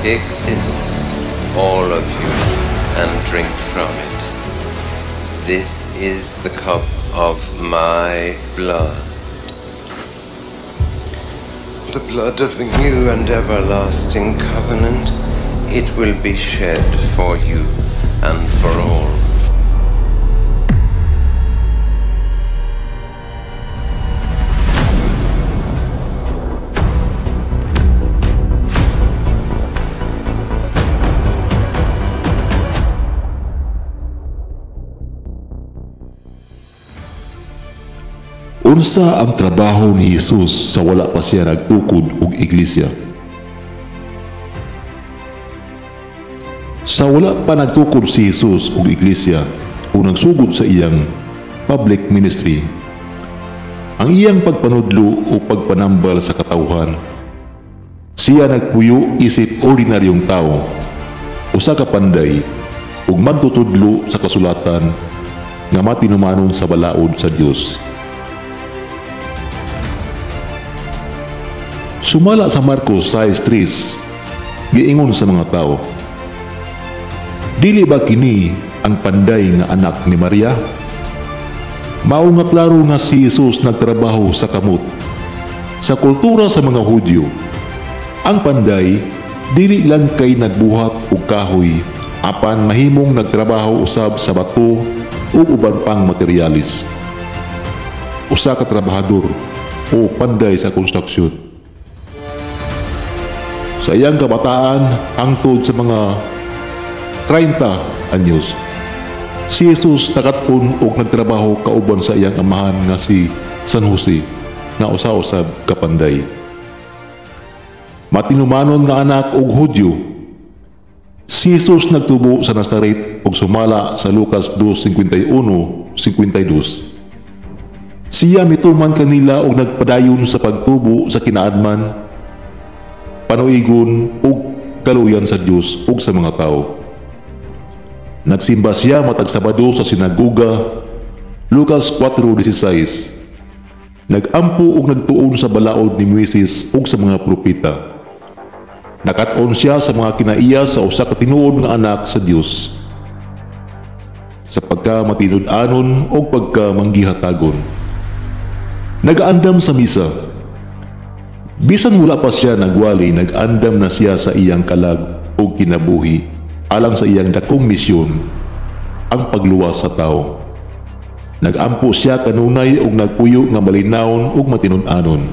Take this, all of you, and drink from it. This is the cup of my blood. The blood of the new and everlasting covenant. It will be shed for you and for all. Unsa ang trabaho ni Jesus sa wala pa siya nagtukod og iglesia? Sa wala pa nagtukod si Jesus og iglesia o nagsugod sa iyang public ministry, ang iyang pagpanudlo o pagpanambal sa katawhan, siya nagpuyo isip ordinaryong tao, usa ka panday ug magtutudlo sa kasulatan nga matinumanon sa balaod sa Dios. Sumala sa Marcos 6:3, giingon sa mga tao, dili ba kini ang panday nga anak ni Maria? Mao nga klaro nga si Jesus nagtrabaho sa kamot. Sa kultura sa mga Hudyo, ang panday dili lang kay nagbuhat og kahoy, apan mahimong nagtrabaho usab sa bato ug uban pang materialis. Usa ka trabahador o panday sa konstruksyon. Sa iyang kabataan hangtod sa mga 30 anyos, si Jesus nakatpon og nagtrabaho kauban sa iyang amahan nga si San Jose na usa-usab kapanday. Matinumanon nga anak og Hudyo, si Jesus nagtubo sa Nazaret ug sumala sa Lucas 2:51-52. Siya mituman kanila og nagpadayon sa pagtubo sa kinaadman, panuigon ug kaluyan sa Dios ug sa mga tao. Nagsimba siya matag Sabado sa sinagoga, Lucas 4:16. Nagampo ug nagtuon sa balaod ni Moises ug sa mga propeta. Nakat-on siya sa mga kinaiya sa usa ka tinuod nga anak sa Dios, sa pagkamatinud-anon o pagkamanggihatagon. Nagaandam sa misa. Bisan wala pa siya nagwali, nag-andam na siya sa iyang kalag o kinabuhi alang sa iyang dakong misyon, ang pagluwas sa tao. Nagampo siya kanunay og nagpuyo nga malinawon ug matinud-anon.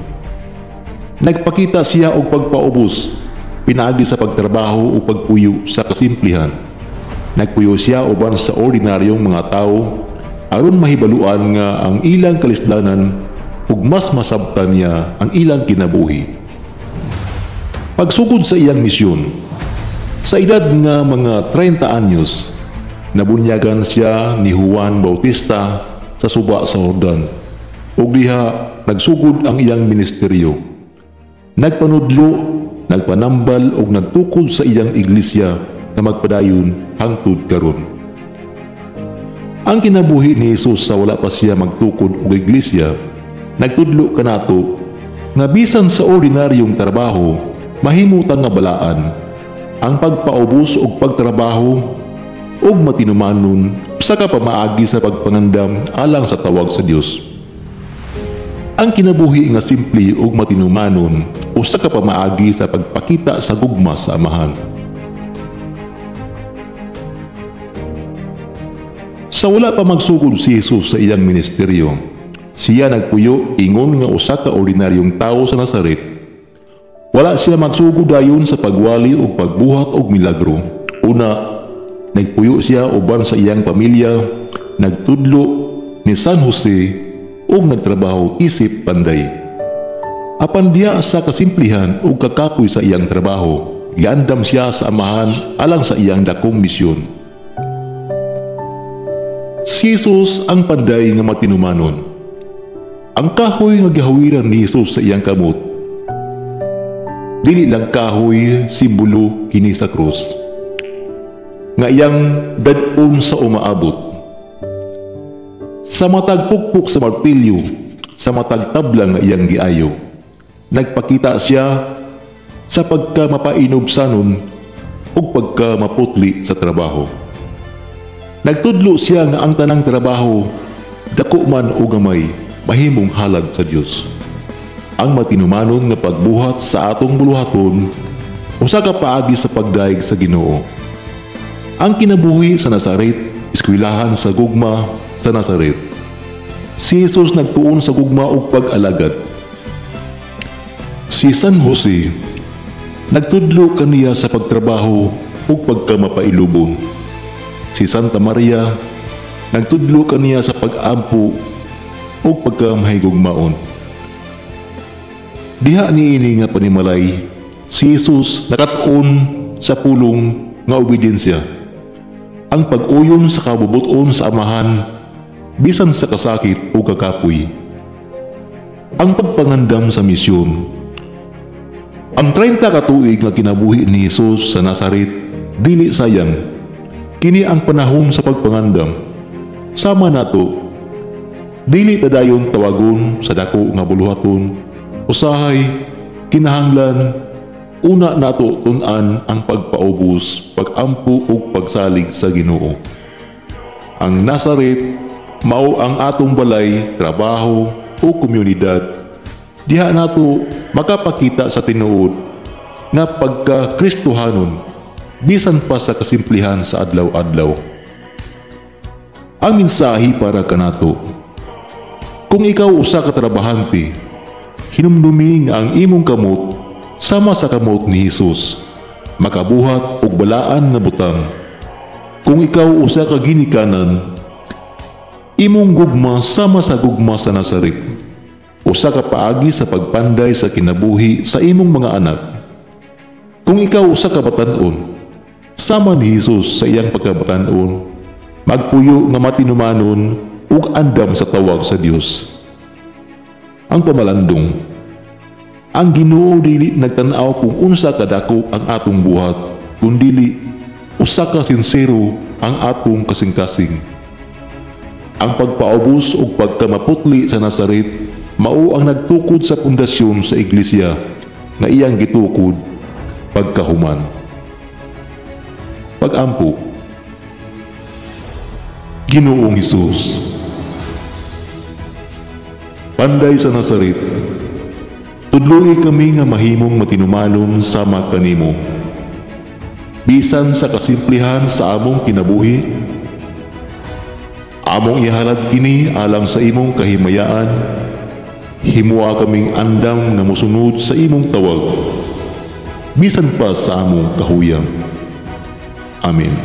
Nagpakita siya og pagpaubos, pinaagi sa pagtrabaho o pagpuyo sa kasimplihan. Nagpuyo siya uban sa ordinaryong mga tao aron mahibaluan nga ang ilang kalisdanan ug mas masabtan niya ang ilang kinabuhi. Pagsugod sa iyang misyon, sa edad nga mga 30 anyos, nabunyagan siya ni Juan Bautista sa suba sa Jordan ug diha nagsugod ang iyang ministeryo. Nagpanudlo, nagpanambal ug nagtukod sa iyang iglesia na magpadayon hangtod karon. Ang kinabuhi ni Jesus sa wala pa siya magtukod og iglesia, nagtudlo kanato nga bisan sa ordinaryong trabaho mahimutan nga balaan ang pagpaubos og pagtrabaho og matinumanon sa kapamaagi sa pagpangandam alang sa tawag sa Dios. Ang kinabuhi nga simple ug matinumanon usa ka pamaagi sa pagpakita sa gugma sa amahan. Sa wala pa magsugod si Jesus sa iyang ministeryo, siya nagpuyo ingon nga usa ka ordinaryong tawo sa Nazaret. Wala siya magsugod dayon sa pagwali o pagbuhat og milagro. Una, nagpuyo siya uban sa iyang pamilya, nagtudlo ni San Jose ug nagtrabaho isip panday. Apan diya sa kasimplihan ug kakapoy sa iyang trabaho, giandam siya sa amahan alang sa iyang dakong misyon. Si Jesus ang panday nga matinumanon. Ang kahoy nga gihawiran ni Jesus sa iyang kamot, dili lang kahoy simbolo kini sa krus, nga iyang dad-on sa umaabot. Sa matag pukpok sa martilyo, sa matag tabla nga iyang giayo, nagpakita siya sa pagkamapainobsanon ug pagka maputli sa trabaho. Nagtudlo siya nga ang tanang trabaho, dako man o gamay, mahimong halad sa Dios. Ang matinumanon nga pagbuhat sa atong buluhaton, usa ka paagi sa pagdaig sa Ginoo. Ang kinabuhi sa Nazaret, eskwelahan sa gugma sa Nazaret. Si Jesus nagtuon sa gugma ug pag-alagad. Si San Jose, nagtudlo kaniya sa pagtrabaho ug pagkamapailubon. Si Santa Maria, nagtudlo kaniya sa pag-ampo ug pagkamahigugmaon. Diha niini nga panimalay, si Jesus nakatuon sa pulong nga obediensya. Ang pag-uyon sa kabubuton sa amahan, bisan sa kasakit o kakapoy. Ang pagpangandam sa misyon. Ang 30 ka tuig nga kinabuhi ni Jesus sa Nazaret, dili sayang. Kini ang panahon sa pagpangandam. Sama nato, dili tadayon tawagon sa dako nga buluhaton, usahay, kinahanglan, una nato tun-an ang pagpaubos, pagampo ug pagsalig sa Ginoo. Ang Nazaret mao ang atong balay, trabaho o komunidad. Diha nato makapakita sa tinuod nga pagka-Kristohanon bisan pa sa kasimplihan sa adlaw-adlaw. Ang mensahe para kanato. Kung ikaw usa ka trabahante, hinumdumi nga ang imong kamot sama sa kamot ni Jesus, makabuhat og balaan na butang. Kung ikaw usa ka ginikanan, imong gugma sama sa gugma sa Nazaret, usa ka paagi sa pagpanday sa kinabuhi sa imong mga anak. Kung ikaw usa ka batan-on, sama ni Jesus sa iyang pagkabatan-on, magpuyo nga matinumanon ug andam sa tawag sa Dios. Ang pamalandong, ang Ginoo dili nagtan-aw kung unsa kadako ang atong buhat, kundili usa ka sinsero ang atong kasing-kasing. Ang pagpaubos ug pagkamaputli sa Nazaret mao ang nagtukod sa pundasyon sa iglesia nga iyang gitukod pagkahuman. Pag-ampo. Ginoong Hesus, panday sa Nazaret, tudloy kami nga mahimong matinumalon sama kanimo. Bisan sa kasimplihan sa among kinabuhi, among ihalad kini alang sa imong kahimayaan, himua kaming andam nga mosunod sa imong tawag, bisan pa sa among kahuyang. Amen.